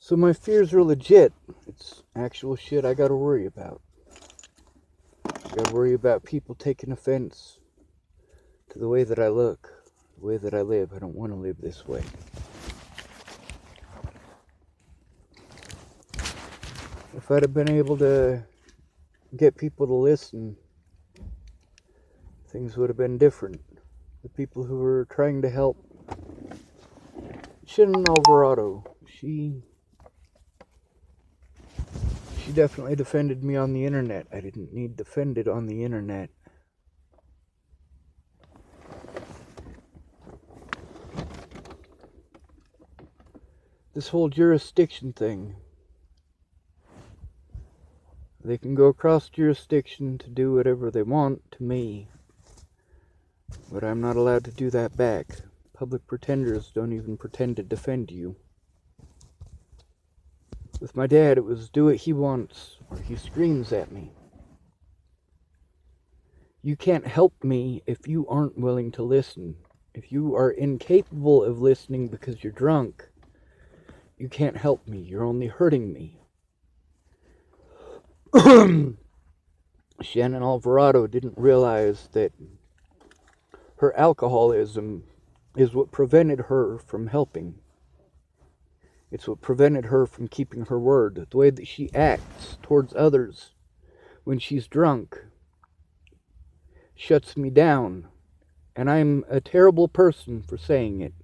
So my fears are legit. It's actual shit I gotta worry about. I gotta worry about people taking offense to the way that I look, the way that I live. I don't want to live this way. If I'd have been able to get people to listen, things would have been different. The people who were trying to help, Shannon Alvarado, she definitely defended me on the internet. I didn't need defended on the internet. This whole jurisdiction thing. They can go across jurisdiction to do whatever they want to me, but I'm not allowed to do that back. Public pretenders don't even pretend to defend you. With my dad, it was do what he wants, or he screams at me. You can't help me if you aren't willing to listen. If you are incapable of listening because you're drunk, you can't help me. You're only hurting me. Shannon Alvarado didn't realize that her alcoholism is what prevented her from helping. It's what prevented her from keeping her word. The way that she acts towards others when she's drunk shuts me down, and I'm a terrible person for saying it.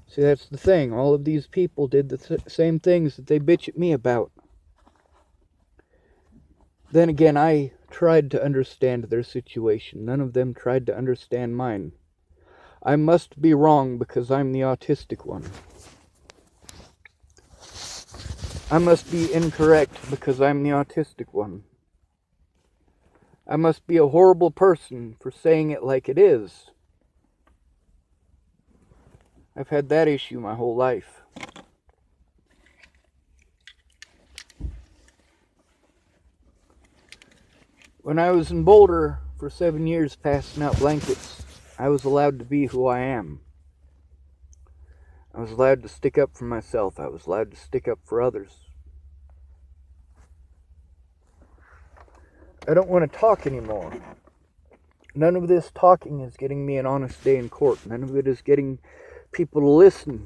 See, that's the thing. All of these people did the same things that they bitch at me about. Then again, I tried to understand their situation. None of them tried to understand mine. I must be wrong because I'm the autistic one. I must be incorrect because I'm the autistic one. I must be a horrible person for saying it like it is. I've had that issue my whole life. When I was in Boulder for 7 years passing out blankets, I was allowed to be who I am. I was allowed to stick up for myself. I was allowed to stick up for others. I don't want to talk anymore. None of this talking is getting me an honest day in court. None of it is getting people to listen.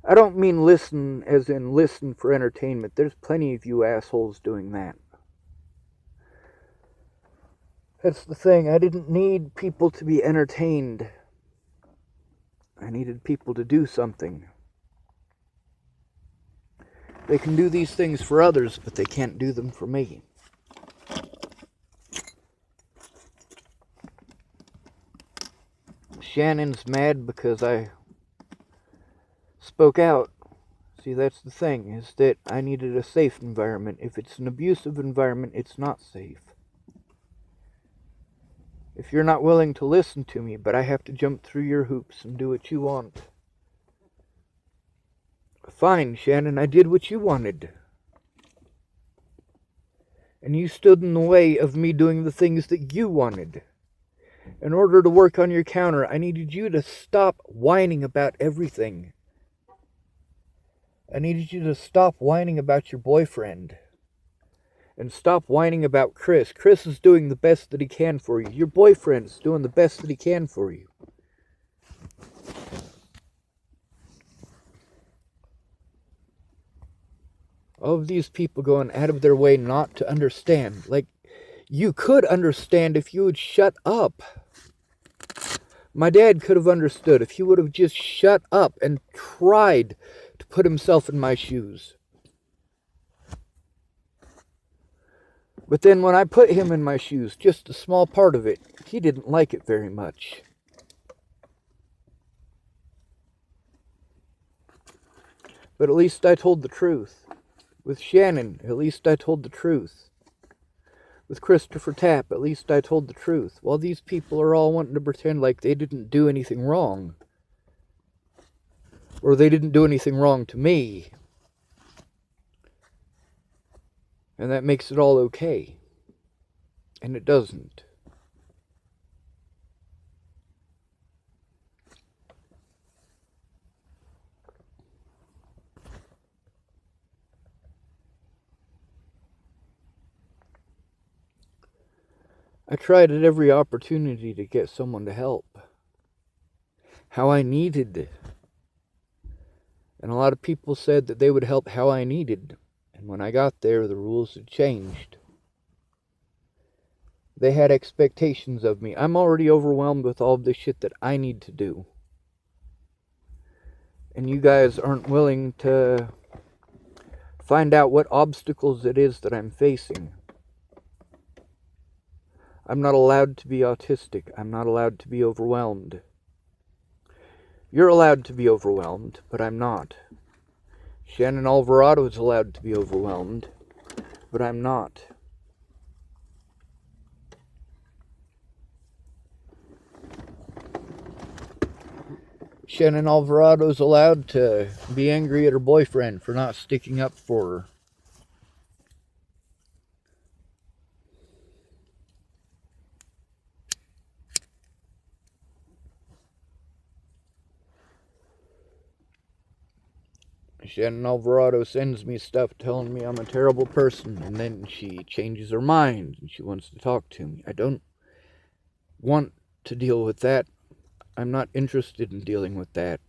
I don't mean listen as in listen for entertainment. There's plenty of you assholes doing that. That's the thing. I didn't need people to be entertained. I needed people to do something. They can do these things for others, but they can't do them for me. Shannon's mad because I spoke out. See, that's the thing, is that I needed a safe environment. If it's an abusive environment, it's not safe. If you're not willing to listen to me, but I have to jump through your hoops and do what you want. Fine, Shannon, I did what you wanted. And you stood in the way of me doing the things that you wanted. In order to work on your counter, I needed you to stop whining about everything. I needed you to stop whining about your boyfriend. And stop whining about Chris. Chris is doing the best that he can for you. Your boyfriend's doing the best that he can for you. All of these people going out of their way not to understand. Like, you could understand if you would shut up. My dad could have understood if he would have just shut up and tried to put himself in my shoes. But then when I put him in my shoes, just a small part of it, he didn't like it very much. But at least I told the truth. With Shannon, at least I told the truth. With Christopher Tapp, at least I told the truth. While these people are all wanting to pretend like they didn't do anything wrong. Or they didn't do anything wrong to me. And that makes it all okay. And it doesn't. I tried at every opportunity to get someone to help. How I needed. And a lot of people said that they would help how I needed. And when I got there, the rules had changed. They had expectations of me. I'm already overwhelmed with all of the shit that I need to do. And you guys aren't willing to find out what obstacles it is that I'm facing. I'm not allowed to be autistic. I'm not allowed to be overwhelmed. You're allowed to be overwhelmed, but I'm not. Shannon Alvarado is allowed to be overwhelmed, but I'm not. Shannon Alvarado's allowed to be angry at her boyfriend for not sticking up for her. Shannon Alvarado sends me stuff telling me I'm a terrible person, and then she changes her mind and she wants to talk to me. I don't want to deal with that. I'm not interested in dealing with that.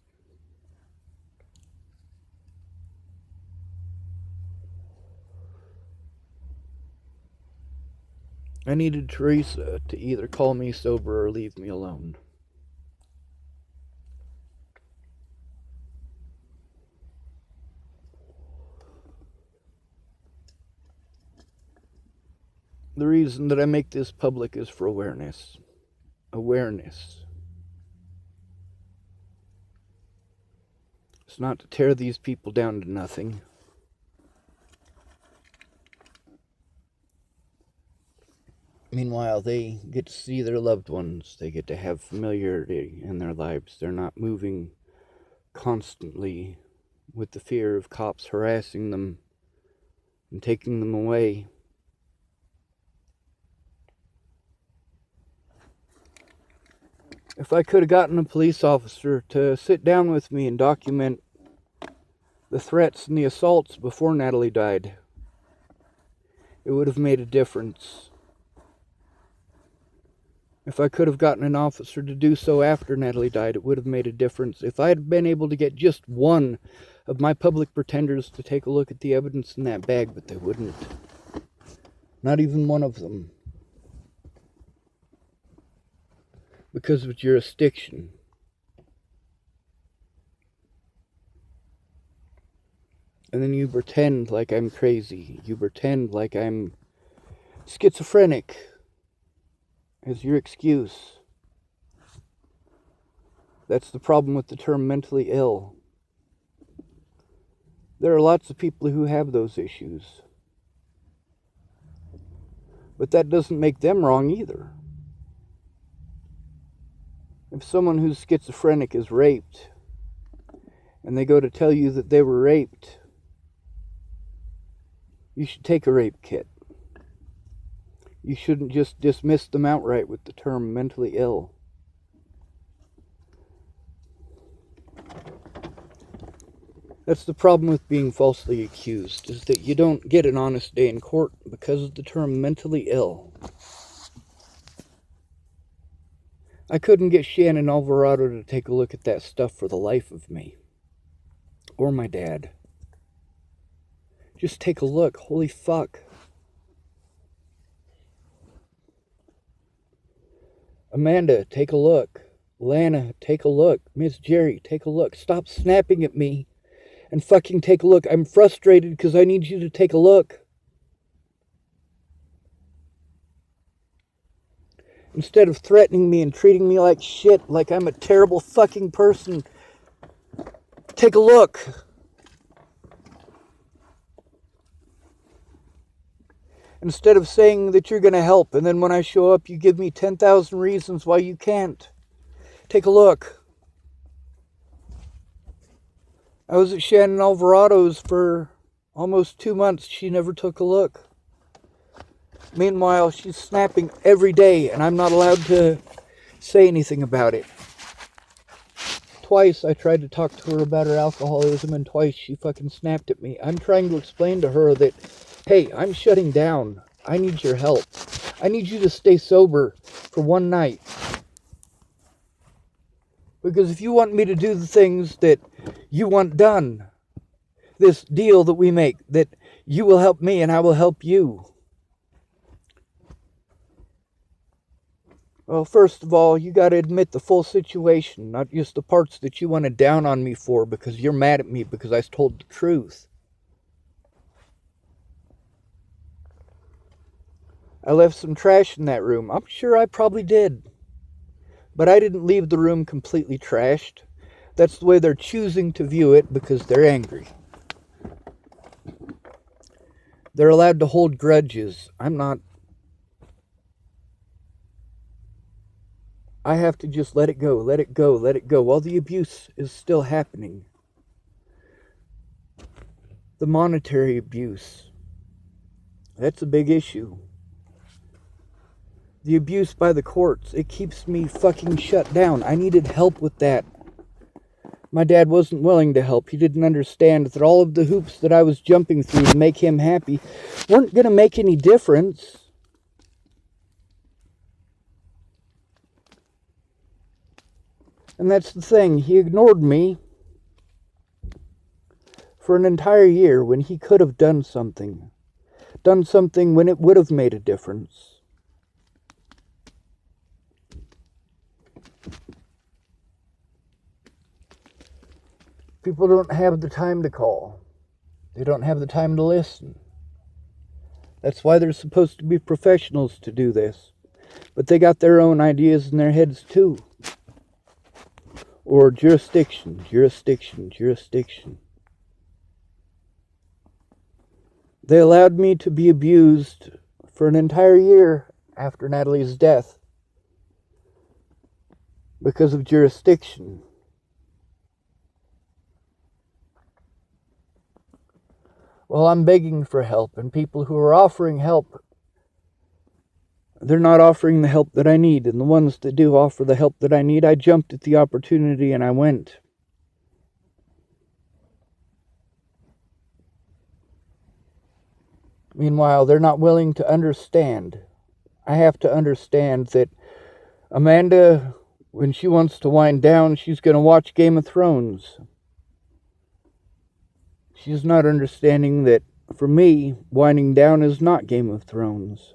I needed Teresa to either call me sober or leave me alone. The reason that I make this public is for awareness. Awareness. It's not to tear these people down to nothing. Meanwhile, they get to see their loved ones. They get to have familiarity in their lives. They're not moving constantly with the fear of cops harassing them and taking them away. If I could have gotten a police officer to sit down with me and document the threats and the assaults before Natalie died, it would have made a difference. If I could have gotten an officer to do so after Natalie died, it would have made a difference. If I had been able to get just one of my public pretenders to take a look at the evidence in that bag, but they wouldn't. Not even one of them. Because of jurisdiction. And then you pretend like I'm crazy. You pretend like I'm schizophrenic as your excuse. That's the problem with the term mentally ill. There are lots of people who have those issues. But that doesn't make them wrong either. If someone who's schizophrenic is raped, and they go to tell you that they were raped, you should take a rape kit. You shouldn't just dismiss them outright with the term mentally ill. That's the problem with being falsely accused, is that you don't get an honest day in court because of the term mentally ill. I couldn't get Shannon Alvarado to take a look at that stuff for the life of me. Or my dad. Just take a look. Holy fuck. Amanda, take a look. Lana, take a look. Miss Jerry, take a look. Stop snapping at me and fucking take a look. I'm frustrated because I need you to take a look. Instead of threatening me and treating me like shit, like I'm a terrible fucking person, take a look. Instead of saying that you're going to help, and then when I show up, you give me 10,000 reasons why you can't. Take a look. I was at Shannon Alvarado's for almost 2 months. She never took a look. Meanwhile, she's snapping every day, and I'm not allowed to say anything about it. Twice I tried to talk to her about her alcoholism, and twice she fucking snapped at me. I'm trying to explain to her that, hey, I'm shutting down. I need your help. I need you to stay sober for one night. Because if you want me to do the things that you want done, this deal that we make, that you will help me and I will help you. Well, first of all, you got to admit the full situation, not just the parts that you want to down on me for because you're mad at me because I told the truth. I left some trash in that room. I'm sure I probably did. But I didn't leave the room completely trashed. That's the way they're choosing to view it because they're angry. They're allowed to hold grudges. I'm not. I have to just let it go, let it go, let it go, while the abuse is still happening. The monetary abuse. That's a big issue. The abuse by the courts. It keeps me fucking shut down. I needed help with that. My dad wasn't willing to help. He didn't understand that all of the hoops that I was jumping through to make him happy weren't going to make any difference. And that's the thing. He ignored me for an entire year when he could have done something. Done something when it would have made a difference. People don't have the time to call. They don't have the time to listen. That's why they're supposed to be professionals to do this. But they got their own ideas in their heads too. Or jurisdiction. They allowed me to be abused for an entire year after Natalie's death because of jurisdiction. Well, I'm begging for help, and people who are offering help, they're not offering the help that I need. And the ones that do offer the help that I need, I jumped at the opportunity and I went. Meanwhile, they're not willing to understand. I have to understand that Amanda, when she wants to wind down, she's going to watch Game of Thrones. She's not understanding that, for me, winding down is not Game of Thrones.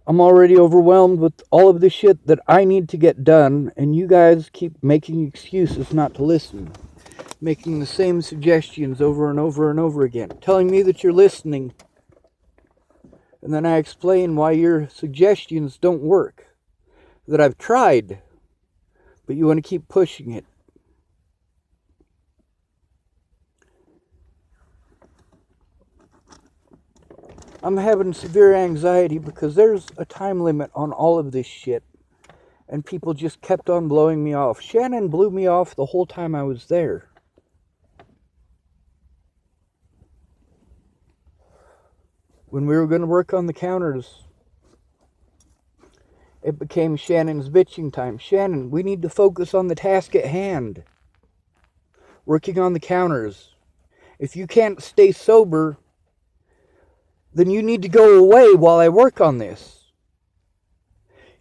I'm already overwhelmed with all of the shit that I need to get done, and you guys keep making excuses not to listen. Making the same suggestions over and over and over again. Telling me that you're listening. And then I explain why your suggestions don't work. That I've tried, but you want to keep pushing it. I'm having severe anxiety because there's a time limit on all of this shit. And people just kept on blowing me off. Shannon blew me off the whole time I was there. When we were going to work on the counters, it became Shannon's bitching time. Shannon, we need to focus on the task at hand. Working on the counters. If you can't stay sober, then you need to go away while I work on this.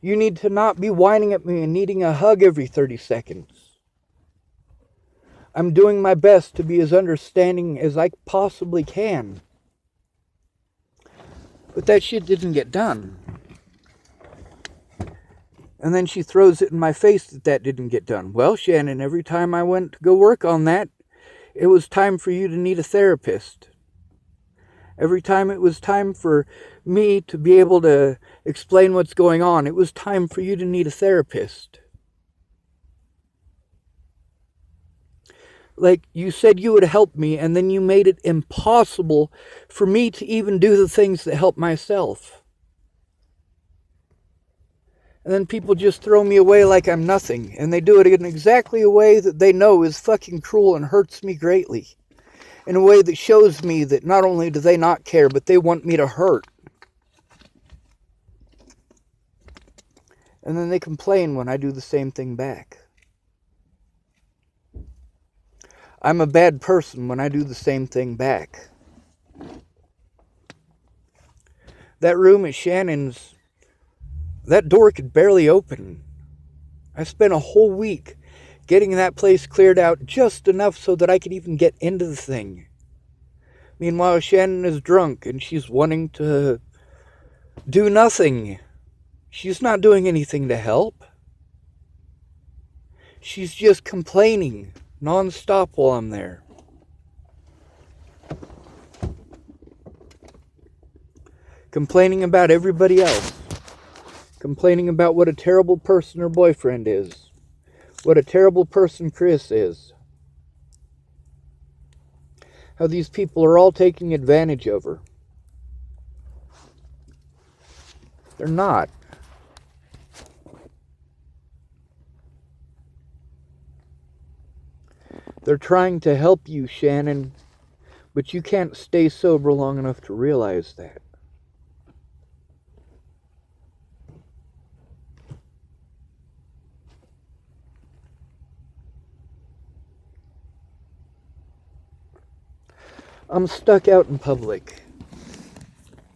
You need to not be whining at me and needing a hug every 30 seconds. I'm doing my best to be as understanding as I possibly can. But that shit didn't get done. And then she throws it in my face that didn't get done. Well, Shannon, every time I went to go work on that, it was time for you to need a therapist. Every time it was time for me to be able to explain what's going on, it was time for you to need a therapist. Like, you said you would help me, and then you made it impossible for me to even do the things that help myself. And then people just throw me away like I'm nothing, and they do it in exactly a way that they know is fucking cruel and hurts me greatly. In a way that shows me that not only do they not care, but they want me to hurt. And then they complain when I do the same thing back. I'm a bad person when I do the same thing back. That room at Shannon's, that door could barely open. I spent a whole week getting that place cleared out just enough so that I could even get into the thing. Meanwhile, Shannon is drunk and she's wanting to do nothing. She's not doing anything to help. She's just complaining non-stop while I'm there. Complaining about everybody else. Complaining about what a terrible person her boyfriend is. What a terrible person Chris is. How these people are all taking advantage of her. They're not. They're trying to help you, Shannon, but you can't stay sober long enough to realize that. I'm stuck out in public.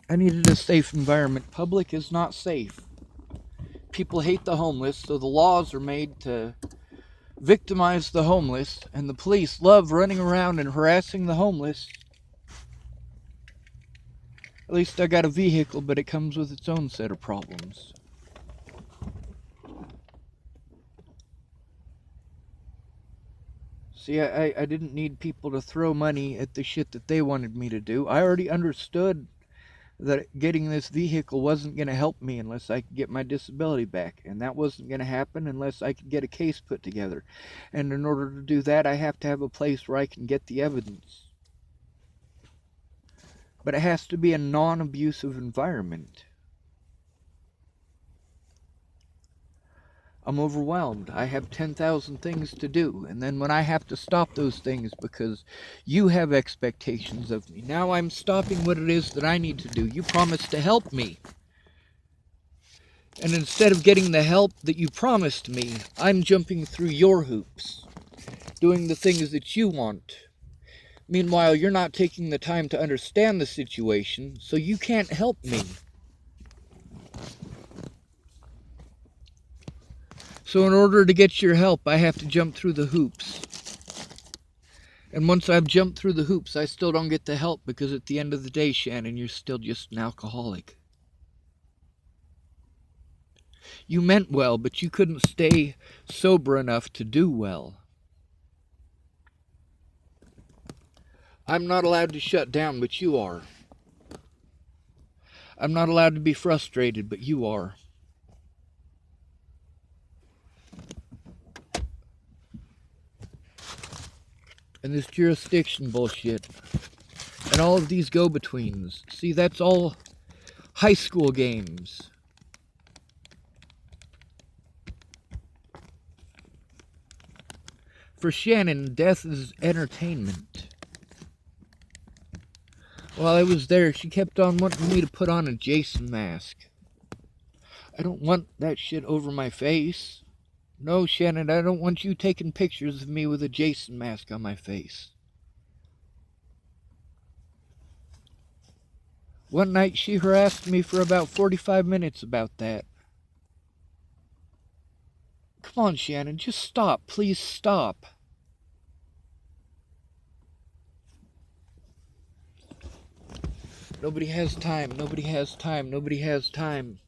I needed a safe environment. Public is not safe. People hate the homeless, so the laws are made to victimize the homeless, and the police love running around and harassing the homeless. At least I got a vehicle, but it comes with its own set of problems. See, I didn't need people to throw money at the shit that they wanted me to do. I already understood that getting this vehicle wasn't going to help me unless I could get my disability back. And that wasn't going to happen unless I could get a case put together. And in order to do that, I have to have a place where I can get the evidence. But it has to be a non-abusive environment. I'm overwhelmed. I have 10,000 things to do. And then when I have to stop those things because you have expectations of me, now I'm stopping what it is that I need to do. You promised to help me. And instead of getting the help that you promised me, I'm jumping through your hoops, doing the things that you want. Meanwhile, you're not taking the time to understand the situation, so you can't help me. So in order to get your help, I have to jump through the hoops. And once I've jumped through the hoops, I still don't get the help because at the end of the day, Shannon, you're still just an alcoholic. You meant well, but you couldn't stay sober enough to do well. I'm not allowed to shut down, but you are. I'm not allowed to be frustrated, but you are. And this jurisdiction bullshit. And all of these go-betweens. See, that's all high school games. For Shannon, death is entertainment. While I was there, she kept on wanting me to put on a Jason mask. I don't want that shit over my face. No, Shannon, I don't want you taking pictures of me with a Jason mask on my face. One night she harassed me for about 45 minutes about that. Come on, Shannon, just stop. Please stop. Nobody has time. Nobody has time. Nobody has time.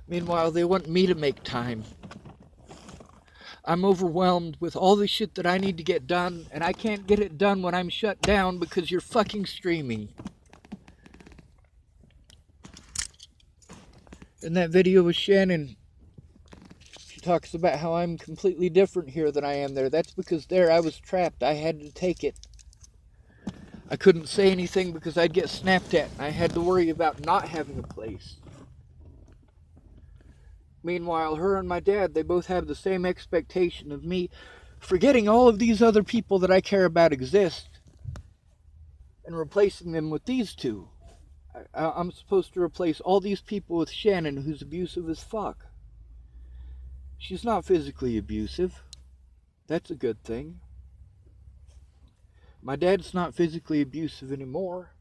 Meanwhile, they want me to make time. I'm overwhelmed with all the shit that I need to get done, and I can't get it done when I'm shut down because you're fucking streaming. In that video with Shannon, she talks about how I'm completely different here than I am there. That's because there I was trapped. I had to take it. I couldn't say anything because I'd get snapped at, and I had to worry about not having a place. Meanwhile, her and my dad, they both have the same expectation of me forgetting all of these other people that I care about exist and replacing them with these two. I'm supposed to replace all these people with Shannon, who's abusive as fuck. She's not physically abusive. That's a good thing. My dad's not physically abusive anymore.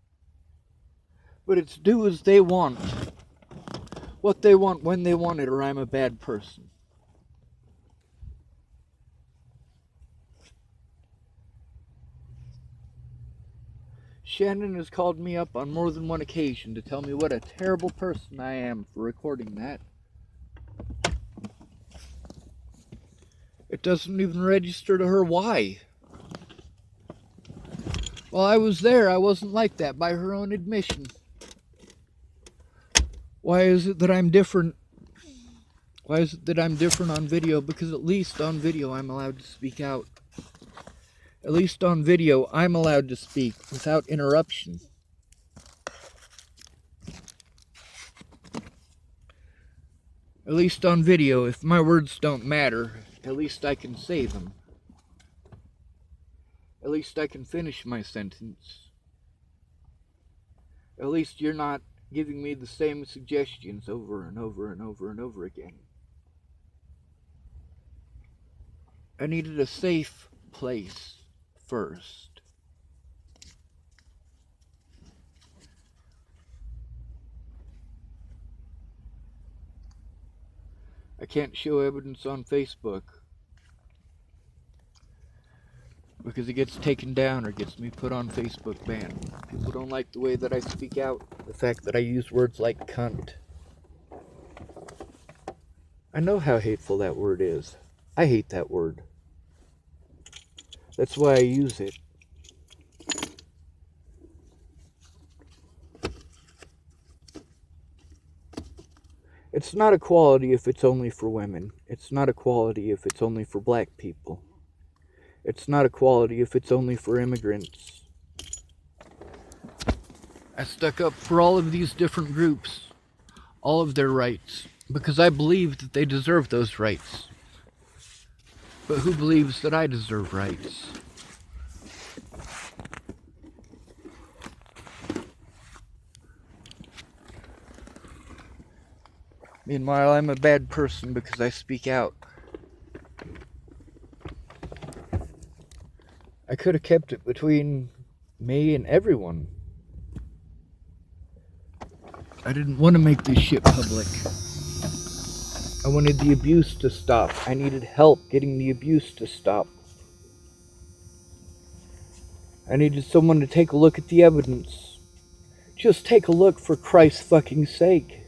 But it's do as they want. What they want when they want it, or I'm a bad person. Shannon has called me up on more than one occasion to tell me what a terrible person I am for recording that. It doesn't even register to her why. While I was there, I wasn't like that by her own admission. Why is it that I'm different? Why is it that I'm different on video? Because at least on video I'm allowed to speak out. At least on video I'm allowed to speak without interruption. At least on video, if my words don't matter, at least I can say them. At least I can finish my sentence. At least you're not giving me the same suggestions over and over and over and over again. I needed a safe place first. I can't show evidence on Facebook because it gets taken down or gets me put on Facebook ban. People don't like the way that I speak out, the fact that I use words like cunt. I know how hateful that word is. I hate that word. That's why I use it. It's not equality if it's only for women. It's not equality if it's only for black people. It's not equality if it's only for immigrants. I stuck up for all of these different groups, all of their rights, because I believe that they deserve those rights. But who believes that I deserve rights? Meanwhile, I'm a bad person because I speak out. I could have kept it between me and everyone. I didn't want to make this shit public. I wanted the abuse to stop. I needed help getting the abuse to stop. I needed someone to take a look at the evidence. Just take a look, for Christ's fucking sake.